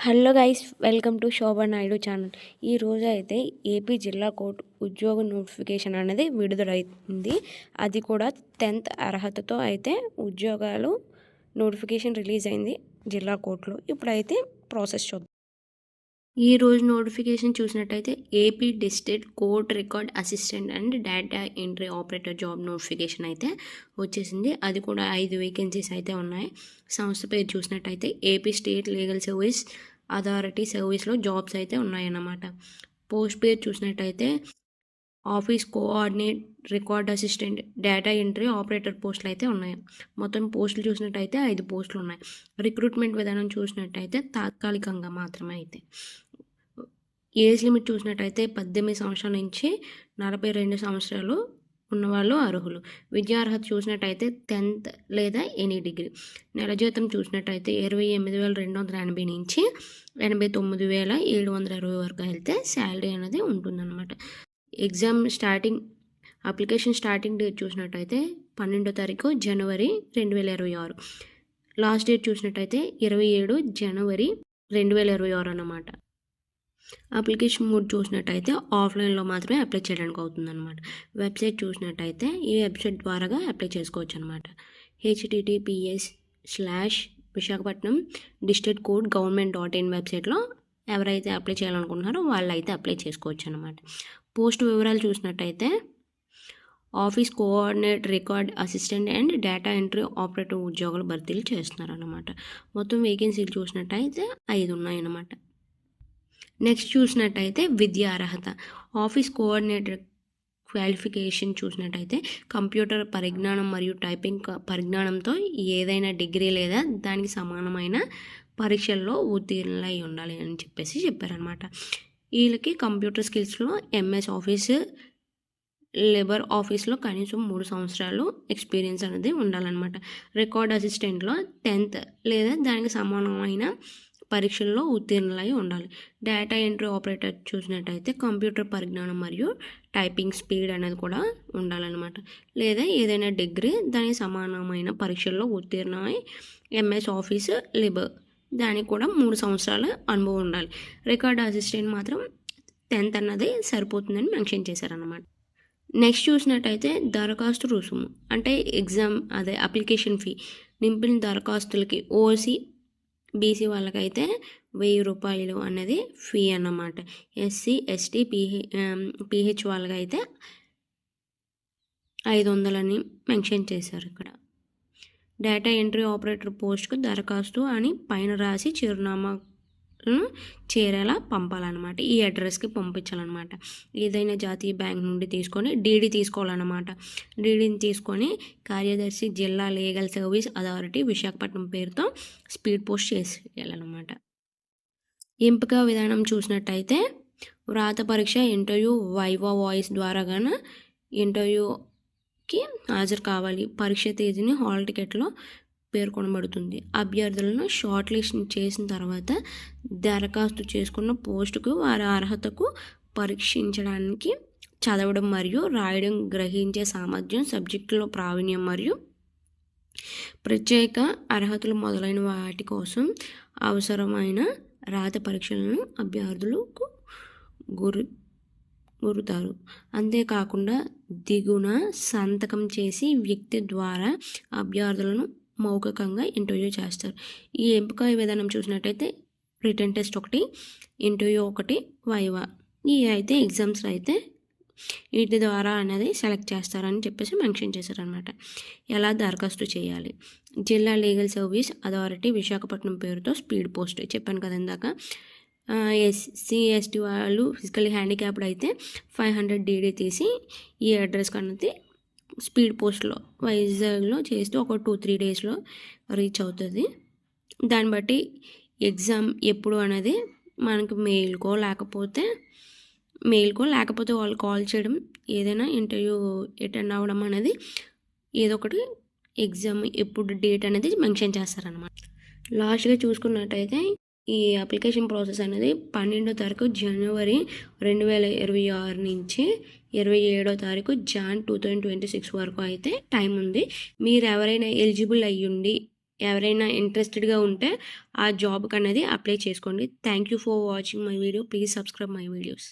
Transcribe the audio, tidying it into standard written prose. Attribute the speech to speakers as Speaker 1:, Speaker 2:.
Speaker 1: Hello guys, welcome to Shobha Naidu channel. ఈరోజు అయితే AP జిల్లా కోర్టు ఉద్యోగ నోటిఫికేషన్ అనేది విడుదలైంది. అది కూడా 10th అర్హతతో అయితే ఉద్యోగాలు నోటిఫికేషన్ రిలీజ్ అయింది జిల్లా కోర్టులో. ఇప్పుడైతే ప్రాసెస్ చూద్దాం. ఈ రోజు నోటిఫికేషన్ చూసినట్టయితే AP district court record assistant and data entry operator job notification అయితే వచ్చేసింది. అది కూడా 5 వేకెన్సీస్ అయితే ఉన్నాయి. సంస్థ పేరు చూసినట్టయితే AP state legal service authority సర్వీస్లో జాబ్స్ అయితే ఉన్నాయన్నమాట. పోస్ట్ పేరు చూసినట్టయితే office coordinate, record assistant, data entry operator పోస్టులు అయితే ఉన్నాయి. మొత్తం పోస్టులు చూసినట్టయితే 5 పోస్టులు ఉన్నాయి. రిక్రూట్మెంట్ విధానం చూసినట్టయితే తాత్కాలికంగా మాత్రమే అయితే. ఏజ్ లిమిట్ చూసినట్టయితే 18 సంవత్సరాల నుంచి 42 సంవత్సరాలు ఉన్నవాళ్ళు అర్హులు. విద్యార్హత చూసినట్టయితే 10th లేదా ఎనీ డిగ్రీ. నెల జీతం చూసినట్టయితే 28,280 నుంచి 89,720 వరకు వెళ్తే శాలరీ అనేది ఉంటుందన్నమాట. Exam starting application starting date చూసినట్టయితే 12వ తారీఖు జనవరి 2026. లాస్ట్ డేట్ చూసినట్టయితే 27 జనవరి 2026 అన్నమాట. అప్లికేషన్ మోడ్ చూసినట్టయితే ఆఫ్లైన్లో మాత్రమే అప్లై చేయడానికి అవుతుందన్నమాట. వెబ్సైట్ చూసినట్టయితే ఈ వెబ్సైట్ ద్వారాగా అప్లై చేసుకోవచ్చు అనమాట. https:/విశాఖపట్నం డిస్ట్రిక్ట్ కోడ్ government.in వెబ్సైట్లో ఎవరైతే అప్లై చేయాలనుకుంటున్నారో వాళ్ళు అయితే అప్లై చేసుకోవచ్చు అనమాట. పోస్ట్ వివరాలు చూసినట్టయితే office coordinate, record assistant and data entry operator ఉద్యోగాలు భర్తీలు చేస్తున్నారన్నమాట. మొత్తం వేకెన్సీలు చూసినట్టయితే 5 ఉన్నాయన్నమాట. నెక్స్ట్ చూసినట్టయితే విద్యా అర్హత. ఆఫీస్ కోఆర్డినేటర్ క్వాలిఫికేషన్ చూసినట్టయితే కంప్యూటర్ పరిజ్ఞానం మరియు టైపింగ్ పరిజ్ఞానంతో ఏదైనా డిగ్రీ లేదా దానికి సమానమైన పరీక్షల్లో ఉత్తీర్ణులై ఉండాలి అని చెప్పారనమాట. వీళ్ళకి కంప్యూటర్ స్కిల్స్లో ఎంఎస్ ఆఫీస్, లేబర్ ఆఫీస్లో కనీసం 3 సంవత్సరాలు ఎక్స్పీరియన్స్ అనేది ఉండాలన్నమాట. రికార్డ్ అసిస్టెంట్లో 10th లేదా దానికి సమానమైన పరీక్షల్లో ఉత్తీర్ణులై ఉండాలి. డేటా ఎంట్రీ ఆపరేటర్ చూసినట్టయితే కంప్యూటర్ పరిజ్ఞానం మరియు టైపింగ్ స్పీడ్ అనేది కూడా ఉండాలన్నమాట. లేదా ఏదైనా డిగ్రీ దానికి సమానమైన పరీక్షల్లో ఉత్తీర్ణమై ఎంఎస్ ఆఫీస్, లేబర్ దానికి కూడా 3 సంవత్సరాల అనుభవం ఉండాలి. రికార్డ్ అసిస్టెంట్ మాత్రం 10th అన్నది సరిపోతుందని మెన్షన్ చేశారన్నమాట. నెక్స్ట్ చూసినట్టయితే దరఖాస్తు రుసుము అంటే ఎగ్జామ్ అప్లికేషన్ ఫీ. నింపిన దరఖాస్తులకి ఓసీ, బీసీ వాళ్ళకైతే 1000 రూపాయలు అనేది ఫీ అన్నమాట. ఎస్సీ, ఎస్టీ, పీహెచ్ వాళ్ళకైతే 500 అని మెన్షన్ చేశారు ఇక్కడ. డేటా ఎంట్రీ ఆపరేటర్ పోస్ట్కు దరఖాస్తు అని పైన రాసి చిరునామాను చేరేలా పంపాలన్నమాట. ఈ అడ్రస్కి పంపించాలన్నమాట. ఏదైనా జాతీయ బ్యాంక్ నుండి తీసుకొని డీడీ తీసుకోవాలన్నమాట. డీడీని తీసుకొని కార్యదర్శి జిల్లా లీగల్ సర్వీస్ అథారిటీ విశాఖపట్నం పేరుతో స్పీడ్ పోస్ట్ చేసేయాలన్నమాట. ఎంపిక విధానం చూసినట్టయితే వ్రాత పరీక్ష, ఇంటర్వ్యూ, వైవా వాయిస్ ద్వారా గాన ఇంటర్వ్యూకి హాజరు కావాలి. పరీక్ష తేదీని హాల్ టికెట్లో పేర్కొనబడుతుంది. అభ్యర్థులను షార్ట్ లిస్ట్ చేసిన తర్వాత దరఖాస్తు చేసుకున్న పోస్టుకు వారి అర్హతకు పరీక్షించడానికి చదవడం మరియు రాయడం, గ్రహించే సామర్థ్యం, సబ్జెక్టులో ప్రావీణ్యం మరియు ప్రత్యేక అర్హతలు మొదలైన వాటి కోసం అవసరమైన రాత పరీక్షలను అభ్యర్థులకు గురుతారు. అంతేకాకుండా దిగున సంతకం చేసి వ్యక్తి ద్వారా అభ్యర్థులను మౌఖికంగా ఇంటర్వ్యూ చేస్తారు. ఈ ఎంపిక విధానం చూసినట్టయితే రిటన్ టెస్ట్ 1, ఇంటర్వ్యూ 1, వైవా ఈ అయితే ఎగ్జామ్స్ అయితే వీటి ద్వారా అనేది సెలెక్ట్ చేస్తారని మెన్షన్ చేశారనమాట. ఎలా దరఖాస్తు చేయాలి? జిల్లా లీగల్ సర్వీస్ అథారిటీ విశాఖపట్నం పేరుతో స్పీడ్ పోస్ట్ చెప్పాను కదా ఇందాక. ఎస్సీ, ఎస్టీ వాళ్ళు, ఫిజికల్లీ హ్యాండిక్యాప్డ్ అయితే 500 డీడీ తీసి ఈ అడ్రస్కి అనేది స్పీడ్ పోస్ట్లో వైజాగ్లో చేస్తే ఒక 2-3 డేస్లో రీచ్ అవుతుంది. దాన్ని బట్టి ఎగ్జామ్ ఎప్పుడు అనేది మనకు మెయిల్కో లేకపోతే వాళ్ళు కాల్ చేయడం, ఏదైనా ఇంటర్వ్యూ అటెండ్ అవ్వడం అనేది ఏదో ఒకటి ఎగ్జామ్ ఎప్పుడు డేట్ అనేది మెన్షన్ చేస్తారనమాట. లాస్ట్గా చూసుకున్నట్టయితే ఈ అప్లికేషన్ ప్రాసెస్ అనేది 12వ తారీఖు జనవరి 2026 నుంచి 27వ తారీఖు జాన్ 2026 వరకు అయితే టైం ఉంది. మీరు ఎవరైనా ఎలిజిబుల్ అయ్యుండి ఎవరైనా ఇంట్రెస్టెడ్గా ఉంటే ఆ జాబ్కి అనేది అప్లై చేసుకోండి. Thank you for watching my video. Please subscribe my videos.